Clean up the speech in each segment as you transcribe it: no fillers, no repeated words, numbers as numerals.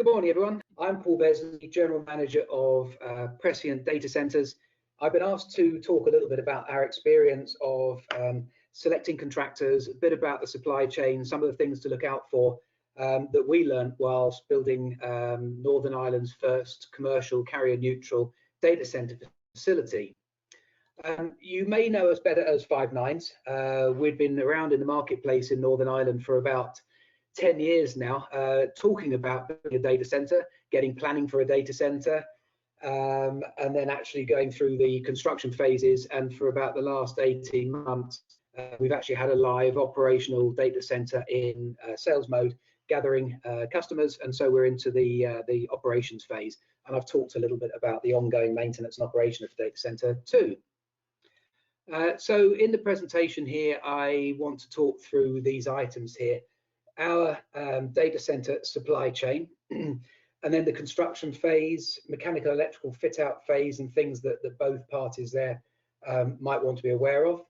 Good morning, everyone. I'm Paul Besley, General Manager of Prescient Data Centres. I've been asked to talk a little bit about our experience of selecting contractors, a bit about the supply chain, some of the things to look out for that we learned whilst building Northern Ireland's first commercial carrier-neutral data centre facility. You may know us better as Five Nines. We've been around in the marketplace in Northern Ireland for about 10 years now, talking about building a data center, getting planning for a data center, and then actually going through the construction phases. And for about the last 18 months, we've actually had a live operational data center in sales mode, gathering customers. And so we're into the operations phase. And I've talked a little bit about the ongoing maintenance and operation of the data center too. So in the presentation here, I want to talk through these items here. Our data center supply chain, and then the construction phase, mechanical electrical fit out phase, and things that both parties there might want to be aware of.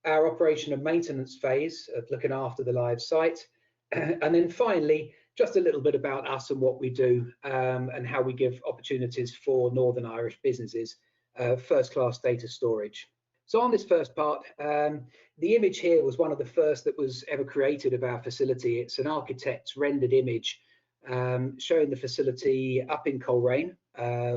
Our operation and maintenance phase of looking after the live site. And then finally, just a little bit about us and what we do and how we give opportunities for Northern Irish businesses, first-class data storage. So on this first part, the image here was one of the first that was ever created of our facility. It's an architect's rendered image showing the facility up in Coleraine,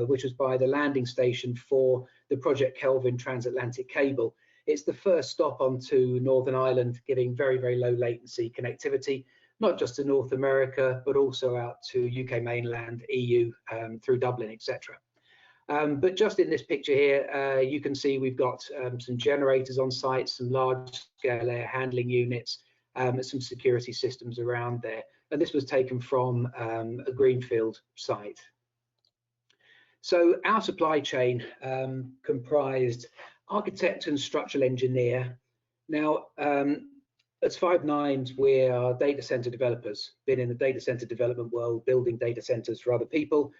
which was by the landing station for the Project Kelvin transatlantic cable. It's the first stop onto Northern Ireland, giving very, very low latency connectivity, not just to North America, but also out to UK mainland, EU, through Dublin, etc. But just in this picture here, you can see we've got some generators on site, some large-scale air handling units, some security systems around there. And this was taken from a greenfield site. So our supply chain comprised architect and structural engineer. Now, as Five Nines, we are data center developers, been in the data center development world, building data centers for other people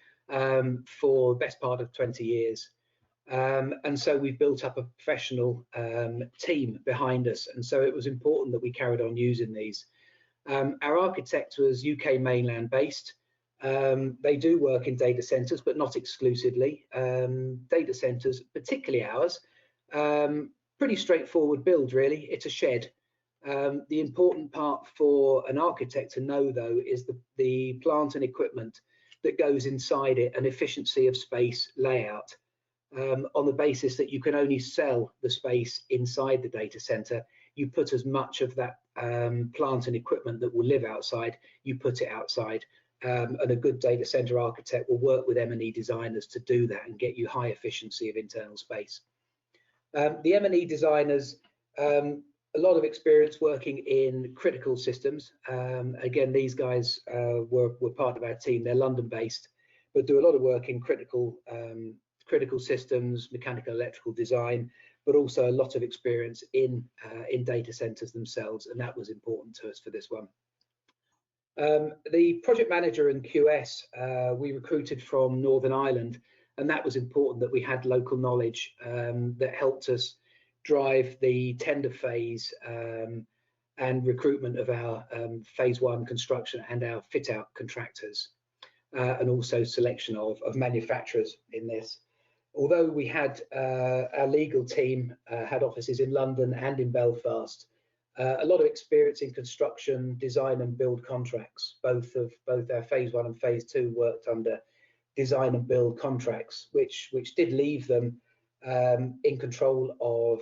for the best part of 20 years. And so we've built up a professional team behind us. And so it was important that we carried on using these. Our architect was UK mainland based. They do work in data centers, but not exclusively. Data centers, particularly ours, pretty straightforward build, really. It's a shed. The important part for an architect to know, though, is the plant and equipment that goes inside it, and efficiency of space layout, on the basis that you can only sell the space inside the data center. You put as much of that plant and equipment that will live outside, you put it outside, and a good data center architect will work with M&E designers to do that and get you high efficiency of internal space. The M&E designers, a lot of experience working in critical systems. Again, these guys were part of our team. They're London-based, but do a lot of work in critical systems, mechanical, electrical design, but also a lot of experience in data centers themselves, and that was important to us for this one. The project manager and QS we recruited from Northern Ireland, and that was important that we had local knowledge that helped us drive the tender phase and recruitment of our phase one construction and our fit out contractors, and also selection of manufacturers in this. Although we had our legal team had offices in London and in Belfast, a lot of experience in construction, design and build contracts. Both our phase one and phase two worked under design and build contracts, which did leave them in control of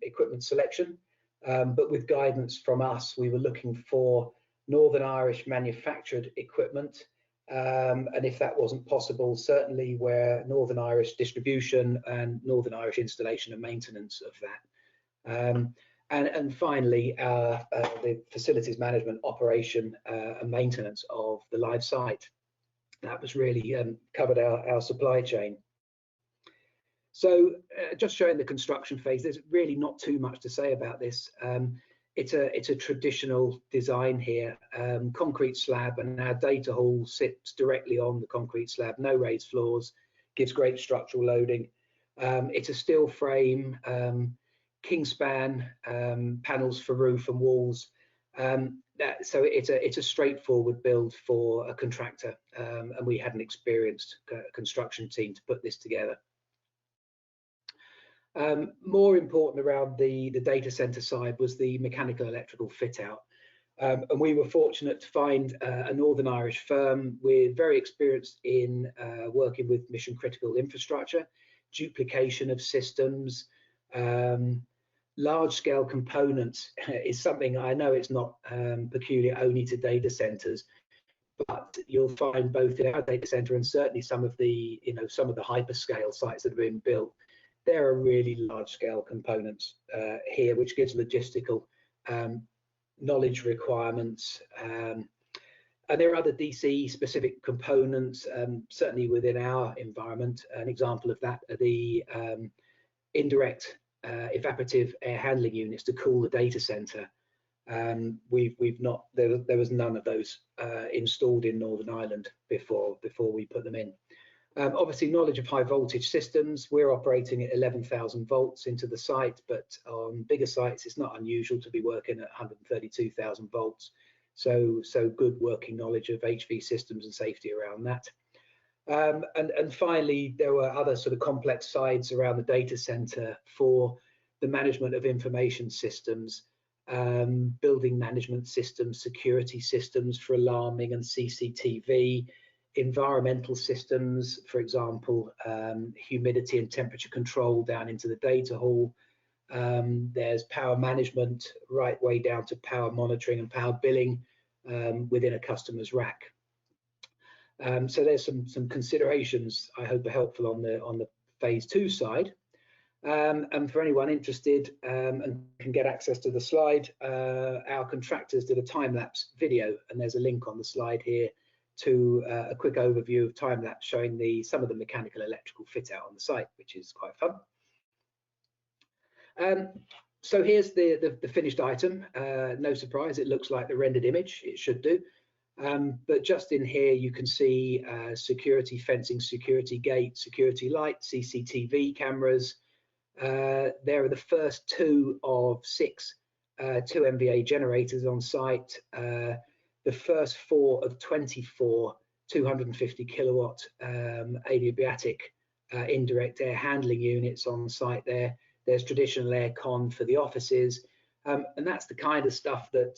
equipment selection, but with guidance from us, we were looking for Northern Irish manufactured equipment, and if that wasn't possible, certainly where Northern Irish distribution and Northern Irish installation and maintenance of that. And finally, the facilities management, operation and maintenance of the live site. That was really covered our supply chain. So just showing the construction phase, there's really not too much to say about this. It's a traditional design here, concrete slab, and our data hall sits directly on the concrete slab, no raised floors, gives great structural loading. It's a steel frame, king span panels for roof and walls. so it's a straightforward build for a contractor, and we had an experienced construction team to put this together. More important around the data center side was the mechanical electrical fit out. And we were fortunate to find a Northern Irish firm with very experienced in working with mission critical infrastructure, duplication of systems, large scale components is something I know it's not peculiar only to data centers, but you'll find both in our data center and certainly some of the hyperscale sites that have been built, there are really large scale components here, which gives logistical knowledge requirements. And there are other DC specific components, certainly within our environment. An example of that are the indirect evaporative air handling units to cool the data center. We've not, there was none of those installed in Northern Ireland before we put them in. Obviously, knowledge of high voltage systems. We're operating at 11,000 volts into the site, but on bigger sites, it's not unusual to be working at 132,000 volts. So good working knowledge of HV systems and safety around that. And finally, there were other sort of complex sides around the data center for the management of information systems, building management systems, security systems for alarming and CCTV, environmental systems, for example, humidity and temperature control down into the data hall. There's power management right way down to power monitoring and power billing within a customer's rack. So there's some considerations I hope are helpful on the phase 2 side. And for anyone interested and can get access to the slide, our contractors did a time-lapse video, and there's a link on the slide here to a quick overview of time-lapse showing some of the mechanical electrical fit out on the site, which is quite fun. So here's the finished item. No surprise, it looks like the rendered image. It should do. But just in here, you can see security fencing, security gate, security light, CCTV cameras. There are the first 2 of 6 2 MVA generators on site. The first 4 of 24 250 kilowatt adiabatic indirect air handling units on site there. There's traditional air con for the offices. And that's the kind of stuff that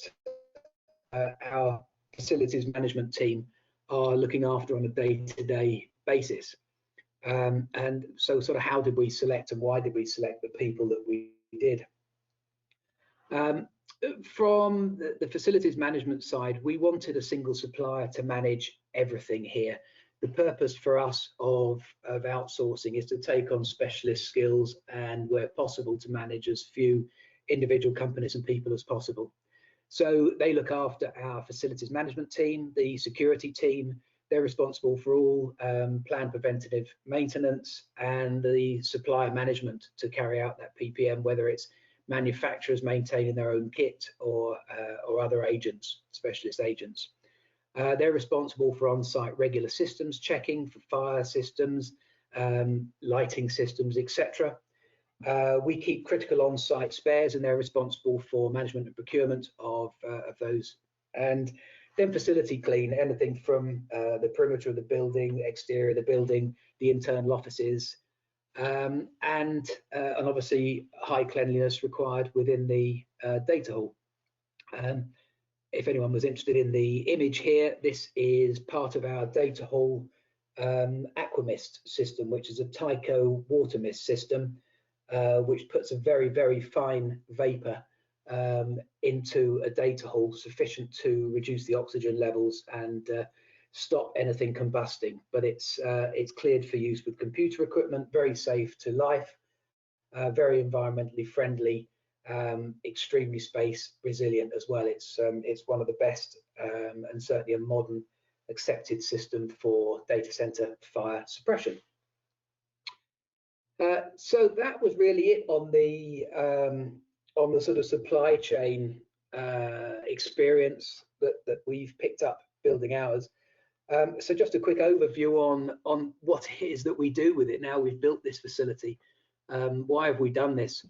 our facilities management team are looking after on a day-to-day basis. And so sort of how did we select and why did we select the people that we did? From the facilities management side, we wanted a single supplier to manage everything here. The purpose for us of outsourcing is to take on specialist skills and, where possible, to manage as few individual companies and people as possible. So they look after our facilities management team, the security team. They're responsible for all planned preventative maintenance and the supply management to carry out that PPM, whether it's manufacturers maintaining their own kit or other agents, specialist agents. They're responsible for on-site regular systems checking, for fire systems, lighting systems, etc. We keep critical on-site spares, and they're responsible for management and procurement of those. And then facility clean, anything from the perimeter of the building, the exterior of the building, the internal offices, and obviously high cleanliness required within the data hall. If anyone was interested in the image here, this is part of our data hall Aquamist system, which is a Tyco water mist system, which puts a very, very fine vapor into a data hall, sufficient to reduce the oxygen levels and stop anything combusting. But it's cleared for use with computer equipment, very safe to life, very environmentally friendly, extremely space resilient as well. It's one of the best and certainly a modern accepted system for data center fire suppression. So that was really it on the sort of supply chain experience that we've picked up building ours. So just a quick overview on what it is that we do with it now we've built this facility. Why have we done this?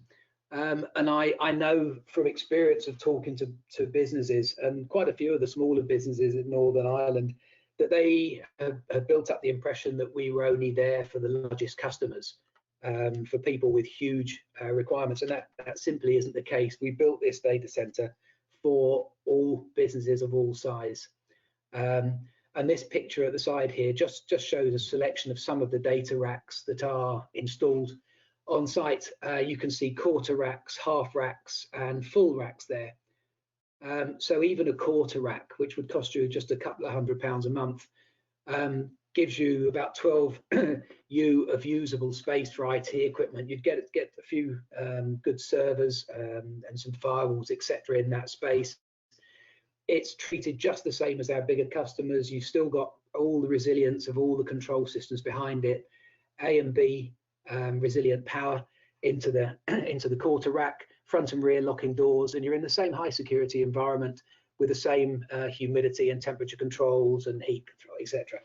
And I know from experience of talking to businesses, and quite a few of the smaller businesses in Northern Ireland, that they have built up the impression that we were only there for the largest customers, for people with huge requirements, and that simply isn't the case. We built this data center for all businesses of all size. And this picture at the side here just shows a selection of some of the data racks that are installed on site. You can see quarter racks, half racks, and full racks there. So even a quarter rack, which would cost you just a couple of £100 a month, gives you about 12 U of usable space for IT equipment. You'd get a few good servers and some firewalls, etc., in that space. It's treated just the same as our bigger customers. You've still got all the resilience of all the control systems behind it, A and B resilient power into the quarter rack, front and rear locking doors, and you're in the same high security environment with the same humidity and temperature controls and heat control, etc.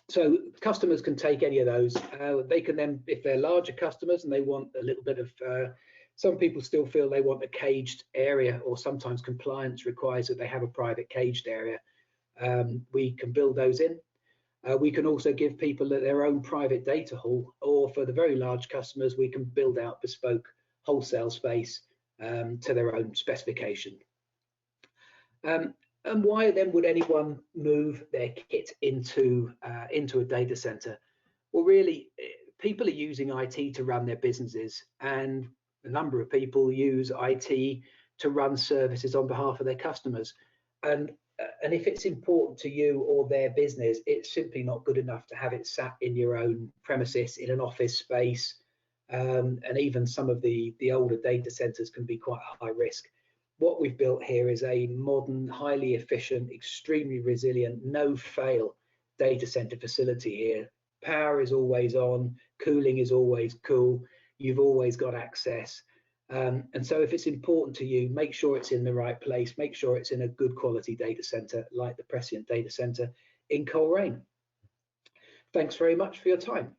So customers can take any of those. They can then, if they're larger customers and they want a little bit of, some people still feel they want a caged area, or sometimes compliance requires that they have a private caged area. We can build those in. We can also give people their own private data hall, or for the very large customers, we can build out bespoke wholesale space to their own specification. And why then would anyone move their kit into a data center? Well, really, people are using IT to run their businesses, and a number of people use IT to run services on behalf of their customers. And if it's important to you or their business, it's simply not good enough to have it sat in your own premises in an office space. And even some of the older data centers can be quite high risk. What we've built here is a modern, highly efficient, extremely resilient, no-fail data center facility here. Power is always on, cooling is always cool, you've always got access. And so if it's important to you, make sure it's in the right place, make sure it's in a good quality data center like the Prescient Data Center in Coleraine. Thanks very much for your time.